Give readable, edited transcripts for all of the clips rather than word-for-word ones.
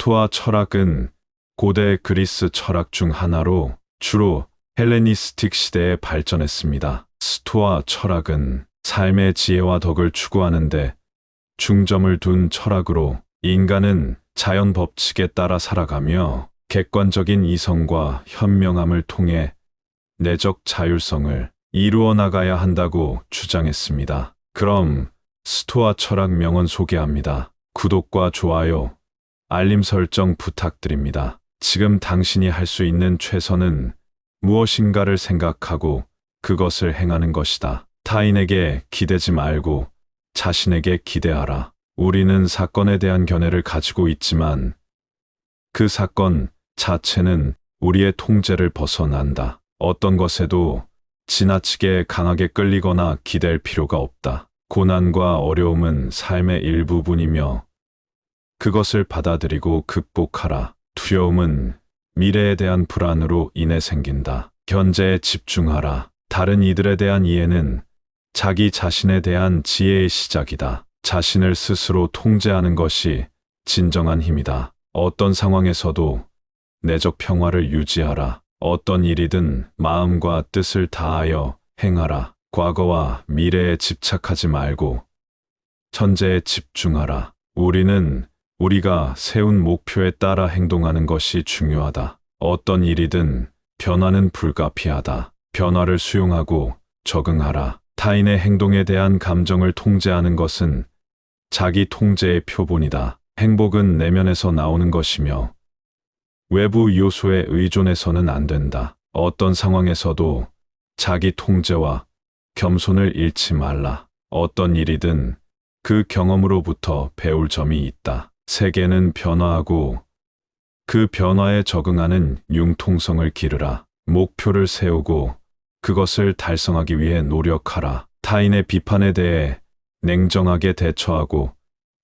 스토아 철학은 고대 그리스 철학 중 하나로 주로 헬레니스틱 시대에 발전했습니다. 스토아 철학은 삶의 지혜와 덕을 추구하는데 중점을 둔 철학으로 인간은 자연 법칙에 따라 살아가며 객관적인 이성과 현명함을 통해 내적 자율성을 이루어 나가야 한다고 주장했습니다. 그럼 스토아 철학 명언 소개합니다. 구독과 좋아요, 알림 설정 부탁드립니다. 지금 당신이 할 수 있는 최선은 무엇인가를 생각하고 그것을 행하는 것이다. 타인에게 기대지 말고 자신에게 기대하라. 우리는 사건에 대한 견해를 가지고 있지만 그 사건 자체는 우리의 통제를 벗어난다. 어떤 것에도 지나치게 강하게 끌리거나 기댈 필요가 없다. 고난과 어려움은 삶의 일부분이며 그것을 받아들이고 극복하라. 두려움은 미래에 대한 불안으로 인해 생긴다. 현재에 집중하라. 다른 이들에 대한 이해는 자기 자신에 대한 지혜의 시작이다. 자신을 스스로 통제하는 것이 진정한 힘이다. 어떤 상황에서도 내적 평화를 유지하라. 어떤 일이든 마음과 뜻을 다하여 행하라. 과거와 미래에 집착하지 말고 현재에 집중하라. 우리는 우리가 세운 목표에 따라 행동하는 것이 중요하다. 어떤 일이든 변화는 불가피하다. 변화를 수용하고 적응하라. 타인의 행동에 대한 감정을 통제하는 것은 자기 통제의 표본이다. 행복은 내면에서 나오는 것이며 외부 요소에 의존해서는 안 된다. 어떤 상황에서도 자기 통제와 겸손을 잃지 말라. 어떤 일이든 그 경험으로부터 배울 점이 있다. 세계는 변화하고 그 변화에 적응하는 융통성을 기르라. 목표를 세우고 그것을 달성하기 위해 노력하라. 타인의 비판에 대해 냉정하게 대처하고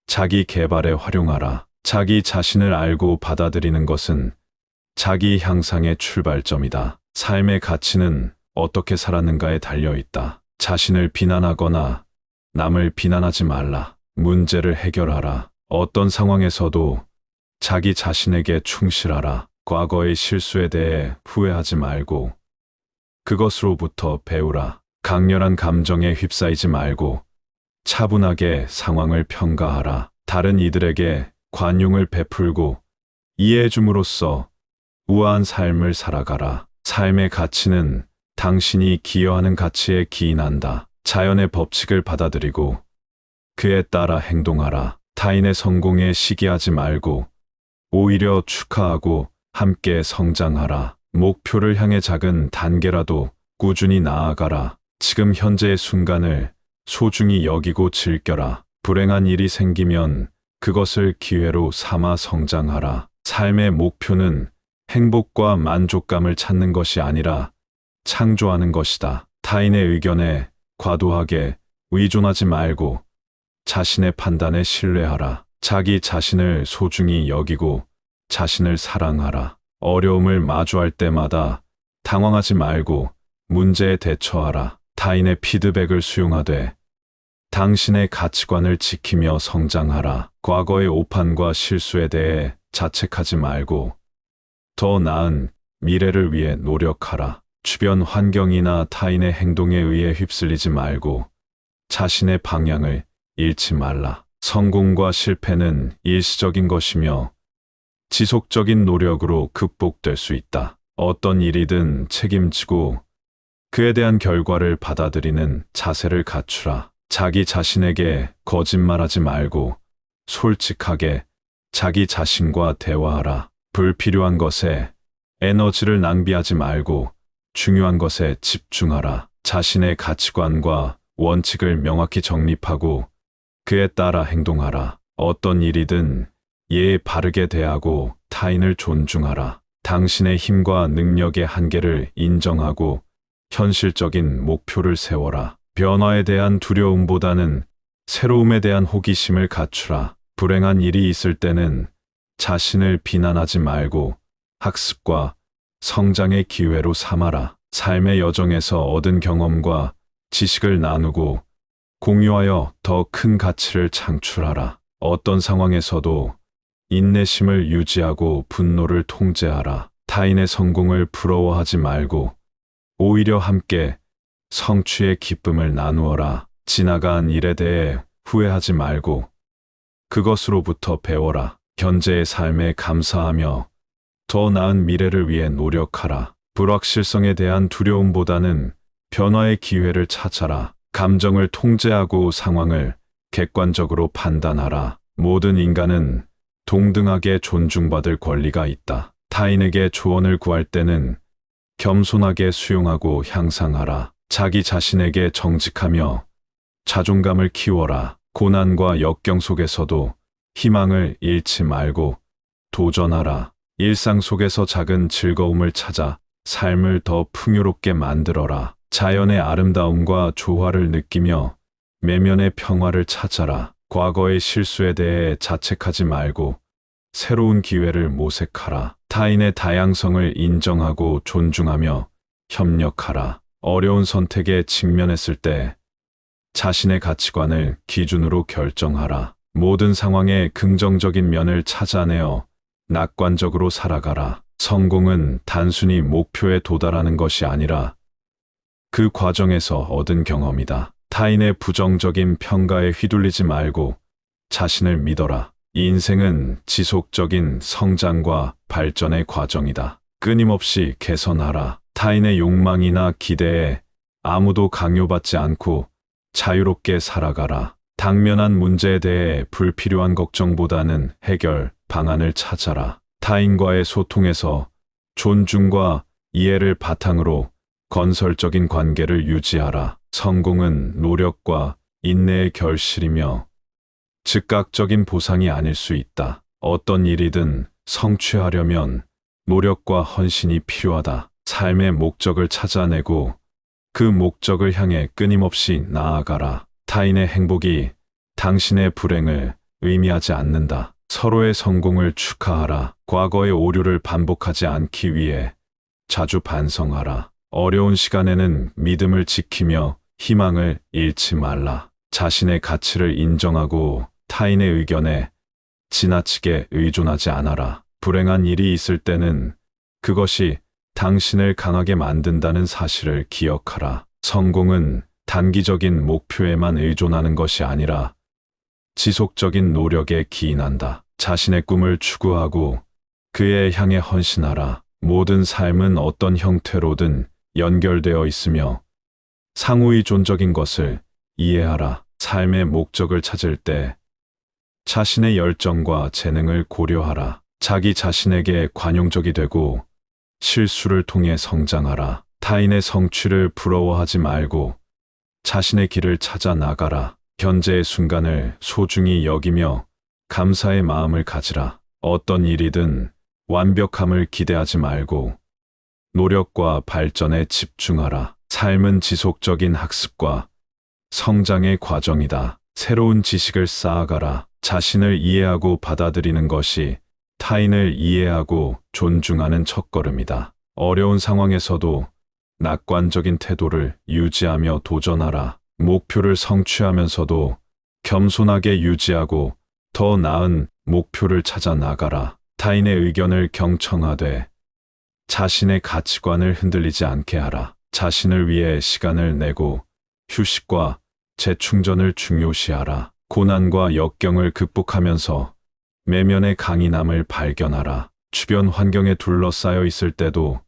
자기 개발에 활용하라. 자기 자신을 알고 받아들이는 것은 자기 향상의 출발점이다. 삶의 가치는 어떻게 살았는가에 달려 있다. 자신을 비난하거나 남을 비난하지 말라. 문제를 해결하라. 어떤 상황에서도 자기 자신에게 충실하라. 과거의 실수에 대해 후회하지 말고 그것으로부터 배우라. 강렬한 감정에 휩싸이지 말고 차분하게 상황을 평가하라. 다른 이들에게 관용을 베풀고 이해해줌으로써 우아한 삶을 살아가라. 삶의 가치는 당신이 기여하는 가치에 기인한다. 자연의 법칙을 받아들이고 그에 따라 행동하라. 타인의 성공에 시기하지 말고 오히려 축하하고 함께 성장하라. 목표를 향해 작은 단계라도 꾸준히 나아가라. 지금 현재의 순간을 소중히 여기고 즐겨라. 불행한 일이 생기면 그것을 기회로 삼아 성장하라. 삶의 목표는 행복과 만족감을 찾는 것이 아니라 창조하는 것이다. 타인의 의견에 과도하게 의존하지 말고 자신의 판단에 신뢰하라. 자기 자신을 소중히 여기고 자신을 사랑하라. 어려움을 마주할 때마다 당황하지 말고 문제에 대처하라. 타인의 피드백을 수용하되 당신의 가치관을 지키며 성장하라. 과거의 오판과 실수에 대해 자책하지 말고 더 나은 미래를 위해 노력하라. 주변 환경이나 타인의 행동에 의해 휩쓸리지 말고 자신의 방향을 잃지 말라. 성공과 실패는 일시적인 것이며 지속적인 노력으로 극복될 수 있다. 어떤 일이든 책임지고 그에 대한 결과를 받아들이는 자세를 갖추라. 자기 자신에게 거짓말하지 말고 솔직하게 자기 자신과 대화하라. 불필요한 것에 에너지를 낭비하지 말고 중요한 것에 집중하라. 자신의 가치관과 원칙을 명확히 정립하고 그에 따라 행동하라. 어떤 일이든 예의 바르게 대하고 타인을 존중하라. 당신의 힘과 능력의 한계를 인정하고 현실적인 목표를 세워라. 변화에 대한 두려움보다는 새로움에 대한 호기심을 갖추라. 불행한 일이 있을 때는 자신을 비난하지 말고 학습과 성장의 기회로 삼아라. 삶의 여정에서 얻은 경험과 지식을 나누고 공유하여 더 큰 가치를 창출하라. 어떤 상황에서도 인내심을 유지하고 분노를 통제하라. 타인의 성공을 부러워하지 말고 오히려 함께 성취의 기쁨을 나누어라. 지나간 일에 대해 후회하지 말고 그것으로부터 배워라. 현재의 삶에 감사하며 더 나은 미래를 위해 노력하라. 불확실성에 대한 두려움보다는 변화의 기회를 찾아라. 감정을 통제하고 상황을 객관적으로 판단하라. 모든 인간은 동등하게 존중받을 권리가 있다. 타인에게 조언을 구할 때는 겸손하게 수용하고 향상하라. 자기 자신에게 정직하며 자존감을 키워라. 고난과 역경 속에서도 희망을 잃지 말고 도전하라. 일상 속에서 작은 즐거움을 찾아 삶을 더 풍요롭게 만들어라. 자연의 아름다움과 조화를 느끼며 내면의 평화를 찾아라. 과거의 실수에 대해 자책하지 말고 새로운 기회를 모색하라. 타인의 다양성을 인정하고 존중하며 협력하라. 어려운 선택에 직면했을 때 자신의 가치관을 기준으로 결정하라. 모든 상황에 긍정적인 면을 찾아내어 낙관적으로 살아가라. 성공은 단순히 목표에 도달하는 것이 아니라 그 과정에서 얻은 경험이다. 타인의 부정적인 평가에 휘둘리지 말고 자신을 믿어라. 이 인생은 지속적인 성장과 발전의 과정이다. 끊임없이 개선하라. 타인의 욕망이나 기대에 아무도 강요받지 않고 자유롭게 살아가라. 당면한 문제에 대해 불필요한 걱정보다는 해결 방안을 찾아라. 타인과의 소통에서 존중과 이해를 바탕으로 건설적인 관계를 유지하라. 성공은 노력과 인내의 결실이며 즉각적인 보상이 아닐 수 있다. 어떤 일이든 성취하려면 노력과 헌신이 필요하다. 삶의 목적을 찾아내고 그 목적을 향해 끊임없이 나아가라. 타인의 행복이 당신의 불행을 의미하지 않는다. 서로의 성공을 축하하라. 과거의 오류를 반복하지 않기 위해 자주 반성하라. 어려운 시간에는 믿음을 지키며 희망을 잃지 말라. 자신의 가치를 인정하고 타인의 의견에 지나치게 의존하지 않아라. 불행한 일이 있을 때는 그것이 당신을 강하게 만든다는 사실을 기억하라. 성공은 단기적인 목표에만 의존하는 것이 아니라 지속적인 노력에 기인한다. 자신의 꿈을 추구하고 그에 향해 헌신하라. 모든 삶은 어떤 형태로든 연결되어 있으며 상호의존적인 것을 이해하라. 삶의 목적을 찾을 때 자신의 열정과 재능을 고려하라. 자기 자신에게 관용적이 되고 실수를 통해 성장하라. 타인의 성취를 부러워하지 말고 자신의 길을 찾아 나가라. 현재의 순간을 소중히 여기며 감사의 마음을 가지라. 어떤 일이든 완벽함을 기대하지 말고 노력과 발전에 집중하라. 삶은 지속적인 학습과 성장의 과정이다. 새로운 지식을 쌓아가라. 자신을 이해하고 받아들이는 것이 타인을 이해하고 존중하는 첫걸음이다. 어려운 상황에서도 낙관적인 태도를 유지하며 도전하라. 목표를 성취하면서도 겸손하게 유지하고 더 나은 목표를 찾아 나가라. 타인의 의견을 경청하되 자신의 가치관을 흔들리지 않게 하라. 자신을 위해 시간을 내고 휴식과 재충전을 중요시하라. 고난과 역경을 극복하면서 내면의 강인함을 발견하라. 주변 환경에 둘러싸여 있을 때도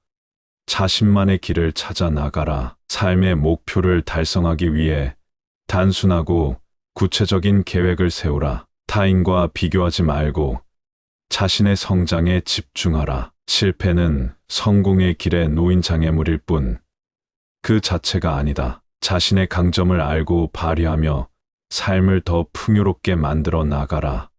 자신만의 길을 찾아 나가라. 삶의 목표를 달성하기 위해 단순하고 구체적인 계획을 세우라. 타인과 비교하지 말고 자신의 성장에 집중하라. 실패는 성공의 길에 놓인 장애물일 뿐 그 자체가 아니다. 자신의 강점을 알고 발휘하며 삶을 더 풍요롭게 만들어 나가라.